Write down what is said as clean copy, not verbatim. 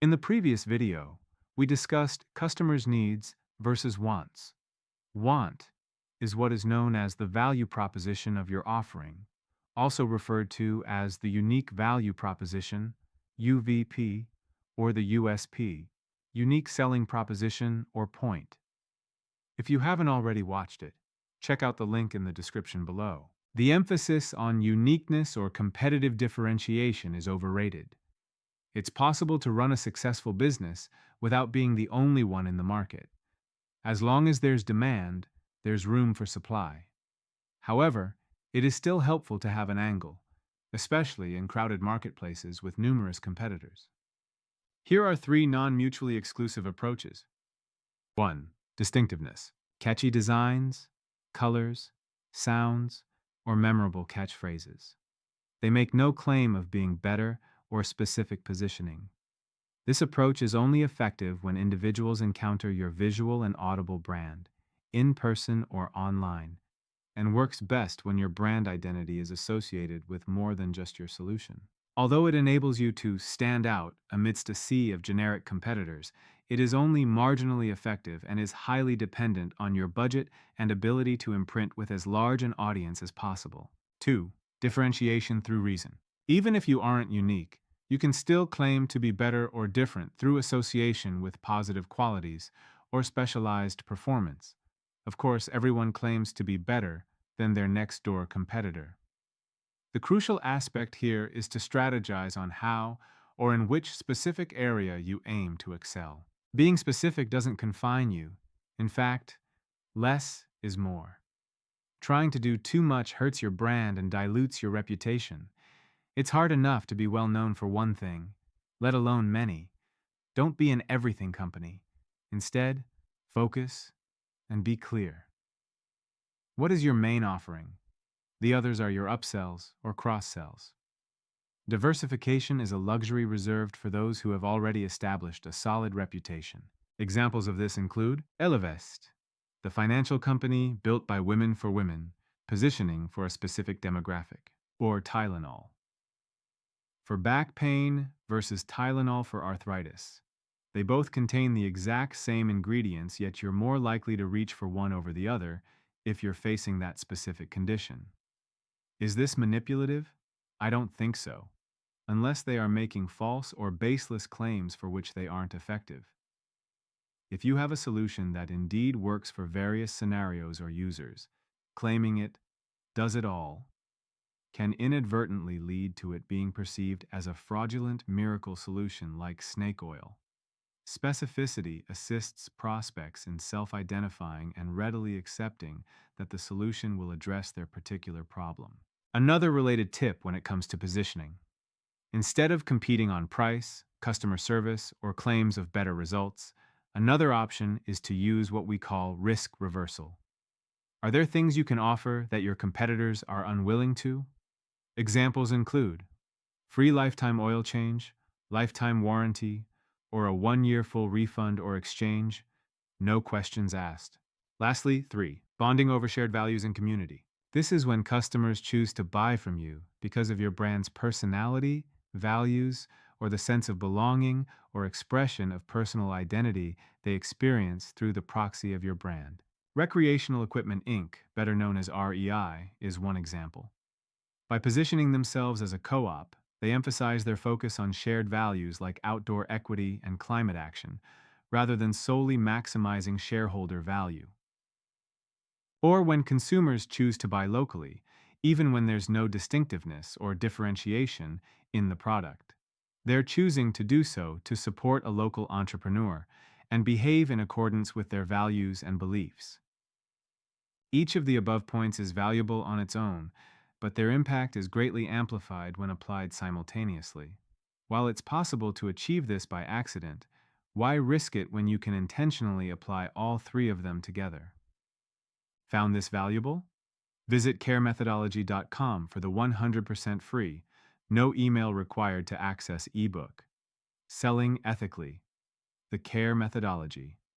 In the previous video, we discussed customers' needs versus wants. Want is what is known as the value proposition of your offering, also referred to as the unique value proposition, UVP, or the USP, unique selling proposition or point. If you haven't already watched it, check out the link in the description below. The emphasis on uniqueness or competitive differentiation is overrated. It's possible to run a successful business without being the only one in the market. As long as there's demand, there's room for supply. However, it is still helpful to have an angle, especially in crowded marketplaces with numerous competitors. Here are three non-mutually exclusive approaches. 1. Distinctiveness. Catchy designs, colors, sounds, or memorable catchphrases. They make no claim of being better or specific positioning. This approach is only effective when individuals encounter your visual and audible brand, in person or online, and works best when your brand identity is associated with more than just your solution. Although it enables you to stand out amidst a sea of generic competitors, it is only marginally effective and is highly dependent on your budget and ability to imprint with as large an audience as possible. 2. Differentiation through reason. Even if you aren't unique, you can still claim to be better or different through association with positive qualities or specialized performance. Of course, everyone claims to be better than their next-door competitor. The crucial aspect here is to strategize on how or in which specific area you aim to excel. Being specific doesn't confine you. In fact, less is more. Trying to do too much hurts your brand and dilutes your reputation. It's hard enough to be well known for one thing, let alone many. Don't be an everything company. Instead, focus and be clear. What is your main offering? The others are your upsells or cross-sells. Diversification is a luxury reserved for those who have already established a solid reputation. Examples of this include Elevest, the financial company built by women for women, positioning for a specific demographic, or Tylenol. For back pain versus Tylenol for arthritis. They both contain the exact same ingredients, yet you're more likely to reach for one over the other if you're facing that specific condition. Is this manipulative? I don't think so, unless they are making false or baseless claims for which they aren't effective. If you have a solution that indeed works for various scenarios or users, claiming it does it all can inadvertently lead to it being perceived as a fraudulent miracle solution like snake oil. Specificity assists prospects in self-identifying and readily accepting that the solution will address their particular problem. Another related tip when it comes to positioning. Instead of competing on price, customer service, or claims of better results, another option is to use what we call risk reversal. Are there things you can offer that your competitors are unwilling to? Examples include free lifetime oil change, lifetime warranty, or a 1-year full refund or exchange, no questions asked. Lastly, 3. Bonding over shared values and community. This is when customers choose to buy from you because of your brand's personality, values, or the sense of belonging or expression of personal identity they experience through the proxy of your brand. Recreational Equipment Inc., better known as REI, is one example. By positioning themselves as a co-op, they emphasize their focus on shared values like outdoor equity and climate action, rather than solely maximizing shareholder value. Or when consumers choose to buy locally, even when there's no distinctiveness or differentiation in the product. They're choosing to do so to support a local entrepreneur and behave in accordance with their values and beliefs. Each of the above points is valuable on its own, but their impact is greatly amplified when applied simultaneously. While it's possible to achieve this by accident, why risk it when you can intentionally apply all three of them together? Found this valuable? Visit caremethodology.com for the 100% free, no email required to access ebook. Selling Ethically, the Care Methodology.